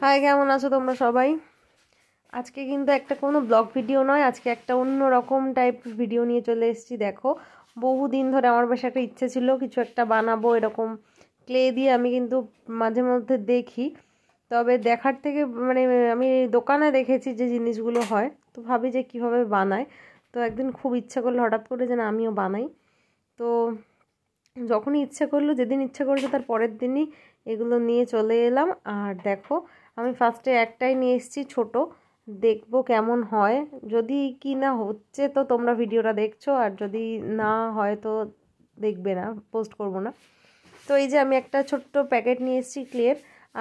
High, কেমন আছো তোমরা সবাই? আজকে কিন্তু একটা কোনো ব্লগ ভিডিও নয়, আজকে একটা অন্য রকম টাইপ ভিডিও নিয়ে চলে এসেছি। দেখো, বহুদিন ধরে আমার বেশ একটা ইচ্ছে ছিল কিছু একটা বানাবো, এরকম ক্লে দিয়ে। আমি কিন্তু মাঝে মধ্যে দেখি, তবে দেখার থেকে মানে আমি দোকানে দেখেছি যে জিনিসগুলো হয়, তো ভাবি যে কীভাবে বানায়। তো একদিন খুব ইচ্ছা করলো হঠাৎ করে যে না আমিও বানাই। তো যখনই ইচ্ছা করলো, যেদিন ইচ্ছা করলো তার পরের দিনই এগুলো নিয়ে চলে এলাম। আর দেখো, আমি ফার্স্টে একটাই নিয়ে এসেছি ছোট, দেখবো কেমন হয়। যদি কি না হচ্ছে তো তোমরা ভিডিওটা দেখছো, আর যদি না হয় তো দেখবে না, পোস্ট করব না। তো এই যে আমি একটা ছোট্ট প্যাকেট নিয়ে এসেছি ক্লের,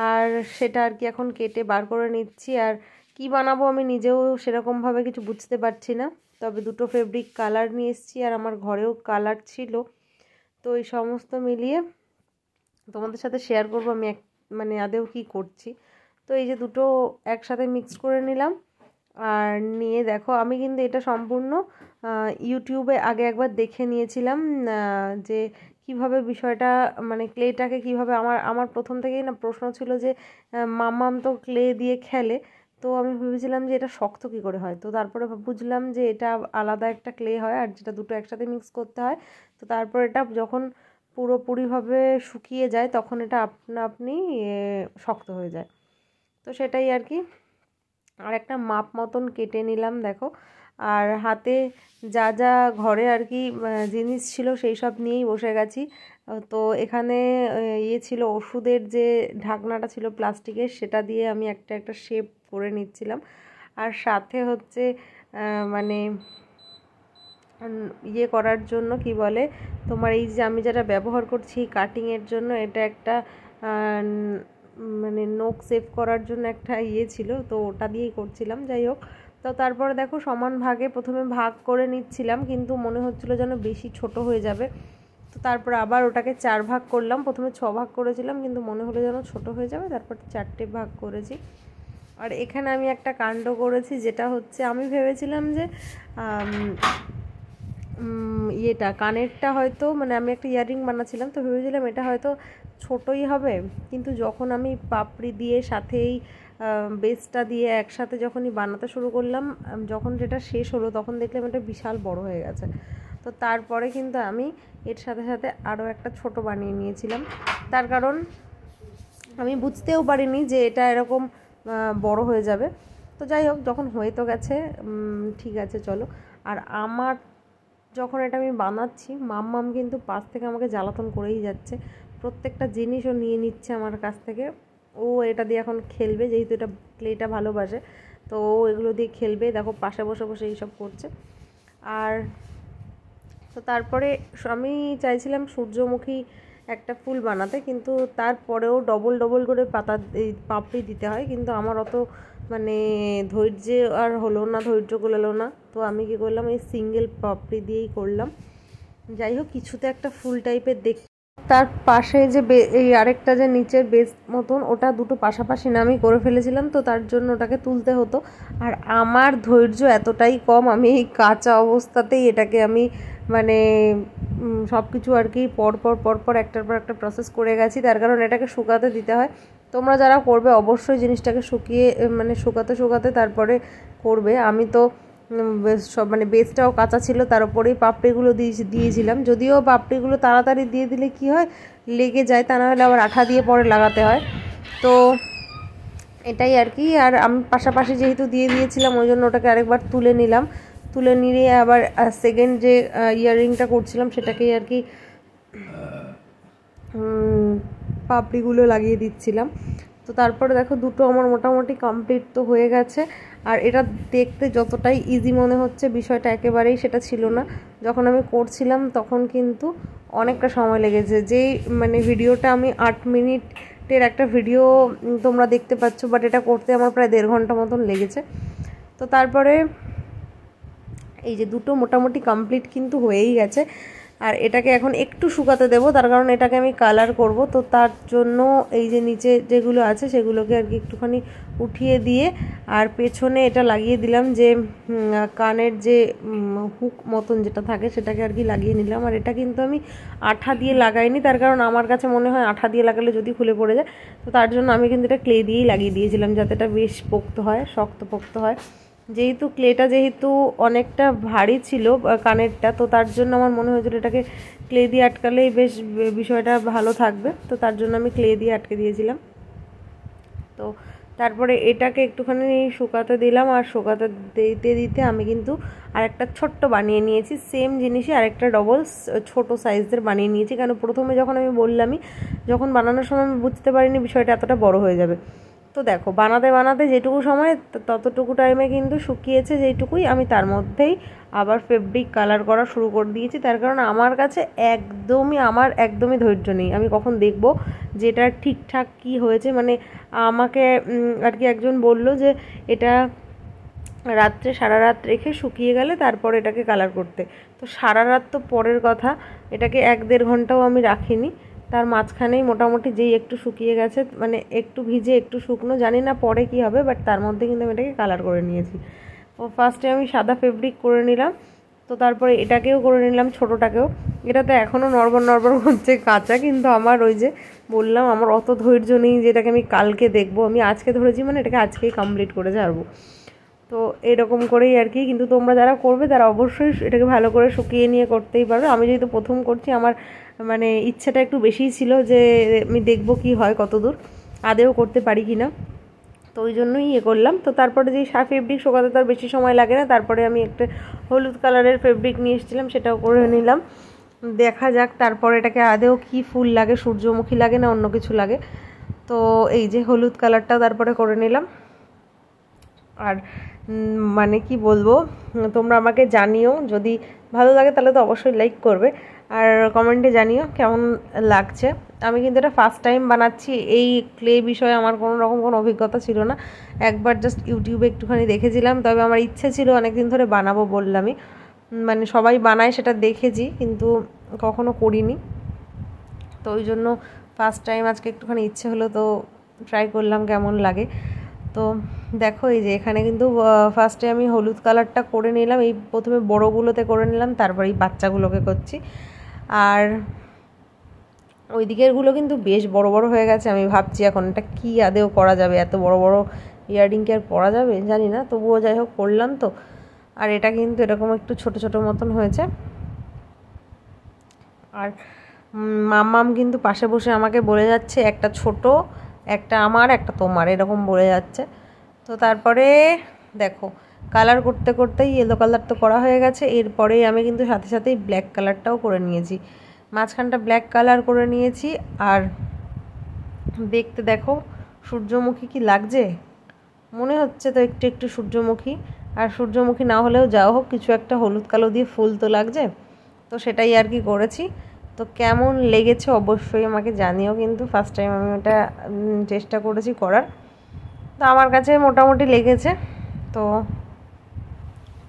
আর সেটা আর কি এখন কেটে বার করে নিচ্ছি। আর কি বানাবো আমি নিজেও সেরকমভাবে কিছু বুঝতে পারছি না, তবে দুটো ফেব্রিক কালার নিয়ে এসেছি, আর আমার ঘরেও কালার ছিল। তো এই সমস্ত মিলিয়ে তোমাদের সাথে শেয়ার করবো আমি মানে আদেও কি করছি। তো এই যে দুটো একসাথে মিক্স করে নিলাম। আর নিয়ে দেখো, আমি কিন্তু এটা সম্পূর্ণ ইউটিউবে আগে একবার দেখে নিয়েছিলাম যে কিভাবে বিষয়টা, মানে ক্লেটাকে কিভাবে, আমার প্রথম থেকেই না প্রশ্ন ছিল যে মাম্মাম তো ক্লে দিয়ে খেলে, তো আমি ভেবেছিলাম যে এটা শক্ত কী করে হয়। তো তারপরে বুঝলাম যে এটা আলাদা একটা ক্লে হয়, আর যেটা দুটো একসাথে মিক্স করতে হয়। তো তারপর এটা যখন পুরোপুরিভাবে শুকিয়ে যায় তখন এটা আপনা আপনি শক্ত হয়ে যায়। তো সেটাই আর কি। আর একটা মাপ মতন কেটে নিলাম দেখো। আর হাতে যা যা ঘরে আর কি জিনিস ছিল সেই সব নিয়েই বসে গেছি। তো এখানে ছিল ওষুধের যে ঢাকনাটা ছিল প্লাস্টিকের, সেটা দিয়ে আমি একটা একটা শেপ করে নিচ্ছিলাম। আর সাথে হচ্ছে মানে করার জন্য কি বলে তোমার, এই যে আমি যেটা ব্যবহার করছি কাটিংয়ের জন্য, এটা একটা মানে নোক সেভ করার জন্য একটা ছিল, তো ওটা দিয়েই করছিলাম। যাই হোক, তো তারপরে দেখো সমান ভাগে প্রথমে ভাগ করে নিচ্ছিলাম, কিন্তু মনে হচ্ছিলো যেন বেশি ছোট হয়ে যাবে। তো তারপর আবার ওটাকে 4 ভাগ করলাম। প্রথমে 6 ভাগ করেছিলাম, কিন্তু মনে হলো যেন ছোট হয়ে যাবে, তারপর 4টে ভাগ করেছি। আর এখানে আমি একটা কাণ্ড করেছি, যেটা হচ্ছে আমি ভেবেছিলাম যে কানেরটা হয়তো, মানে আমি একটা ইয়াররিং বানাচ্ছিলাম, তো ভেবেছিলাম এটা হয়তো ছোটই হবে। কিন্তু যখন আমি পাপড়ি দিয়ে সাথেই বেসটা দিয়ে একসাথে যখনই বানাতে শুরু করলাম, যখন যেটা শেষ হলো তখন দেখলাম এটা বিশাল বড় হয়ে গেছে। তো তারপরে কিন্তু আমি এর সাথে সাথে আরও একটা ছোট বানিয়ে নিয়েছিলাম, তার কারণ আমি বুঝতেও পারিনি যে এটা এরকম বড় হয়ে যাবে। তো যাই হোক, যখন হয়ে তো গেছে, ঠিক আছে চলো। আর আমার যখন এটা আমি বানাচ্ছি, মাম্মাম কিন্তু পাশ থেকে আমাকে জ্বালাতন করেই যাচ্ছে, প্রত্যেকটা জিনিসও নিয়ে নিচ্ছে আমার কাছ থেকে। ও এটা দিয়ে এখন খেলবে, যেহেতু এটা ক্লেটা ভালোবাসে, তো ও এগুলো দিয়ে খেলবে। দেখো পাশে বসে বসে এইসব করছে। আর তো তারপরে আমি চাইছিলাম সূর্যমুখী একটা ফুল বানাতে, কিন্তু তারপরেও ডবল ডবল করে পাপড়ি দিতে হয়, কিন্তু আমার অত মানে ধৈর্য আর হলো না, ধৈর্য কুলালো না। তো আমি কি করলাম, এই সিঙ্গেল পাপড়ি দিয়েই করলাম। যাই হোক, কিছুতে একটা ফুল টাইপের তার পাশে যে এই আরেকটা যে নিচের বেস মতন, ওটা দুটো পাশাপাশি না আমি করে ফেলেছিলাম, তো তার জন্য ওটাকে তুলতে হতো। আর আমার ধৈর্য এতটাই কম, আমি এই কাঁচা অবস্থাতেই এটাকে আমি মানে সব কিছু আর কি পরপর একটার পর একটা প্রসেস করে গেছি, তার কারণ এটাকে শুকাতে দিতে হয়। তোমরা যারা করবে অবশ্যই জিনিসটাকে মানে শুকাতে তারপরে করবে। আমি তো সব মানে বেসটাও কাঁচা ছিল, তার উপরেই পাপড়িগুলো দিয়েছিলাম। যদিও পাপড়িগুলো তাড়াতাড়ি দিয়ে দিলে কি হয়, লেগে যায়, তা না হলে আবার আঠা দিয়ে পরে লাগাতে হয়। তো এটাই আর কি। আর আমি পাশাপাশি যেহেতু দিয়ে দিয়েছিলাম, ওই জন্য ওটাকে আরেকবার তুলে নিলাম। তুলে নিয়ে আবার সেকেন্ড যে ইয়াররিংটা করছিলাম সেটাকেই আর কি পাপড়িগুলো লাগিয়ে দিচ্ছিলাম। তো তারপরে দেখো দুটো আমার মোটামুটি কমপ্লিট তো হয়ে গেছে। আর এটা দেখতে যতটাই ইজি মনে হচ্ছে, বিষয়টা একেবারেই সেটা ছিল না। যখন আমি করছিলাম তখন কিন্তু অনেকটা সময় লেগেছে। যেই মানে ভিডিওটা আমি 8 মিনিটের একটা ভিডিও তোমরা দেখতে পাচ্ছ, বাট এটা করতে আমার প্রায় 1.5 ঘন্টা মতন লেগেছে। তো তারপরে এই যে দুটো মোটামুটি কমপ্লিট কিন্তু হয়েই গেছে। আর এটাকে এখন একটু শুকাতে দেবো, তার কারণ এটাকে আমি কালার করব। তো তার জন্য এই যে নিচে যেগুলো আছে সেগুলোকে আর কি একটুখানি উঠিয়ে দিয়ে আর পেছনে এটা লাগিয়ে দিলাম, যে কানের যে হুক মতন যেটা থাকে সেটাকে আর কি লাগিয়ে নিলাম। আর এটা কিন্তু আমি আঠা দিয়ে লাগাইনি, তার কারণ আমার কাছে মনে হয় আঠা দিয়ে লাগালে যদি খুলে পড়ে যায়, তো তার জন্য আমি কিন্তু এটা ক্লে দিয়েই লাগিয়ে দিয়েছিলাম, যাতে এটা বেশ পোক্ত হয়, শক্ত পোক্ত হয়। যেহেতু ক্লেটা যেহেতু অনেকটা ভারী ছিল কানেরটা, তো তার জন্য আমার মনে হয়েছিল এটাকে ক্লে দিয়ে আটকালেই বেশ বিষয়টা ভালো থাকবে। তো তার জন্য আমি ক্লে দিয়ে আটকে দিয়েছিলাম। তো তারপরে এটাকে একটুখানি শুকাতে দিলাম, আর শুকাতে দিতে দিতে আমি কিন্তু আরেকটা ছোট্ট বানিয়ে নিয়েছি, সেম জিনিসই আরেকটা ডবল ছোট সাইজের বানিয়ে নিয়েছি। কারণ প্রথমে যখন আমি বললামই, যখন বানানোর সময় আমি বুঝতে পারিনি বিষয়টা এতটা বড় হয়ে যাবে। তো দেখো বানাতে বানাতে যেটুকু সময় ততটুকু টাইমে কিন্তু শুকিয়েছে, যেইটুকুই আমি তার মধ্যেই আবার ফেব্রিক কালার করা শুরু করে দিয়েছি। তার কারণ আমার কাছে একদমই ধৈর্য নেই, আমি কখন দেখব যে এটা ঠিকঠাক কি হয়েছে। মানে আমাকে আর কি একজন বলল যে এটা রাত্রে সারা রাত রেখে শুকিয়ে গেলে তারপর এটাকে কালার করতে। তো সারা রাত তো পরের কথা, এটাকে 1-1.5 ঘন্টাও আমি রাখিনি, তার মাঝখানেই মোটামুটি যেই একটু শুকিয়ে গেছে, মানে একটু ভিজে একটু শুকনো, জানি না পরে কি হবে, বাট তার মধ্যে কিন্তু আমি এটাকে কালার করে নিয়েছি। তো ফার্স্টে আমি সাদা ফেব্রিক করে নিলাম, তো তারপরে এটাকেও করে নিলাম, ছোটোটাকেও। এটা তো এখনও নড়বড় হচ্ছে কাঁচা, কিন্তু আমার ওই যে বললাম আমার অত ধৈর্য নেই যে এটাকে আমি কালকে দেখবো, আমি আজকে ধরেছি মানে এটাকে আজকেই কমপ্লিট করে ছাড়বো। তো এরকম করেই আর কি। কিন্তু তোমরা যারা করবে তারা অবশ্যই এটাকে ভালো করে শুকিয়ে নিয়ে করতেই পারবে। আমি যেহেতু প্রথম করছি, আমার মানে ইচ্ছাটা একটু বেশিই ছিল যে আমি দেখবো কি হয়, কতদূর আদেও করতে পারি কি না, তো ওই জন্যই করলাম। তো তারপরে যে ফেব্রিক শোকাতে তার বেশি সময় লাগে না, তারপরে আমি একটা হলুদ কালারের ফেব্রিক নিয়ে এসেছিলাম, সেটাও করে নিলাম। দেখা যাক তারপরে এটাকে আদেও কি ফুল লাগে, সূর্যমুখী লাগে না অন্য কিছু লাগে। তো এই যে হলুদ কালারটা তারপরে করে নিলাম। আর মানে কি বলবো, তোমরা আমাকে জানিও, যদি ভালো লাগে তাহলে তো অবশ্যই লাইক করবে, আর কমেন্টে জানিও কেমন লাগছে। আমি কিন্তু এটা ফার্স্ট টাইম বানাচ্ছি, এই ক্লে বিষয়ে আমার কোনো রকম কোনো অভিজ্ঞতা ছিল না। একবার জাস্ট ইউটিউবে একটুখানি দেখেছিলাম, তবে আমার ইচ্ছে ছিল অনেকদিন ধরে বানাবো বললামই, মানে সবাই বানায় সেটা দেখেছি কিন্তু কখনো করিনি। তো ওই জন্য ফার্স্ট টাইম আজকে একটুখানি ইচ্ছে হলো, তো ট্রাই করলাম কেমন লাগে। তো দেখো এই যে এখানে কিন্তু ফার্স্টে আমি হলুদ কালারটা করে নিলাম, এই প্রথমে বড়োগুলোতে করে নিলাম, তারপর এই বাচ্চাগুলোকে করছি। আর ওই দিকেরগুলো কিন্তু বেশ বড় বড় হয়ে গেছে। আমি ভাবছি এখন এটা কি আদেও করা যাবে, এত বড় বড় ইয়াররিং কি আর পরা যাবে জানি না, তবুও যাই হোক করলাম। তো আর এটা কিন্তু এরকম একটু ছোট ছোট মতন হয়েছে। আর মাম্মাম কিন্তু পাশে বসে আমাকে বলে যাচ্ছে একটা ছোট, একটা আমার, একটা তোমার, এরকম বলে যাচ্ছে। তো তারপরে দেখো কালার করতে করতেই ইয়েলো কালার তো করা হয়ে গেছে, এরপরেই আমি কিন্তু সাথে সাথেই ব্ল্যাক কালারটাও করে নিয়েছি, মাঝখানটা ব্ল্যাক কালার করে নিয়েছি। আর দেখতে দেখো সূর্যমুখী কি লাগছে, মনে হচ্ছে তো একটু একটু সূর্যমুখী। আর সূর্যমুখী না হলেও যাও হোক, কিছু একটা হলুদ কালো দিয়ে ফুল তো লাগছে, তো সেটাই আর কি করেছি। তো কেমন লেগেছে অবশ্যই আমাকে জানিও, কিন্তু ফার্স্ট টাইম আমি ওটা চেষ্টা করেছি করার, তো আমার কাছে মোটামুটি লেগেছে। তো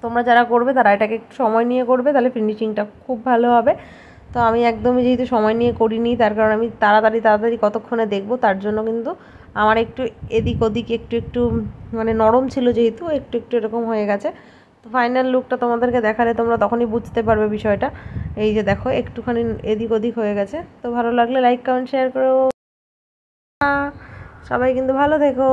তোমরা যারা করবে তারা এটাকে একটু সময় নিয়ে করবে, তাহলে ফিনিশিংটা খুব ভালো হবে। তো আমি একদমই যেহেতু সময় নিয়ে করিনি, তার কারণ আমি তাড়াতাড়ি কতক্ষণে দেখবো, তার জন্য কিন্তু আমার একটু এদিক ওদিক একটু একটু মানে নরম ছিল, যেহেতু একটু একটু এরকম হয়ে গেছে। তো ফাইনাল লুকটা তোমাদেরকে দেখালে তোমরা তখনই বুঝতে পারবে বিষয়টা। এই যে দেখো একটুখানি এদিক ওদিক হয়ে গেছে। তো ভালো লাগলে লাইক কমেন্ট শেয়ার করো, সবাই কিন্তু ভালো থেকো।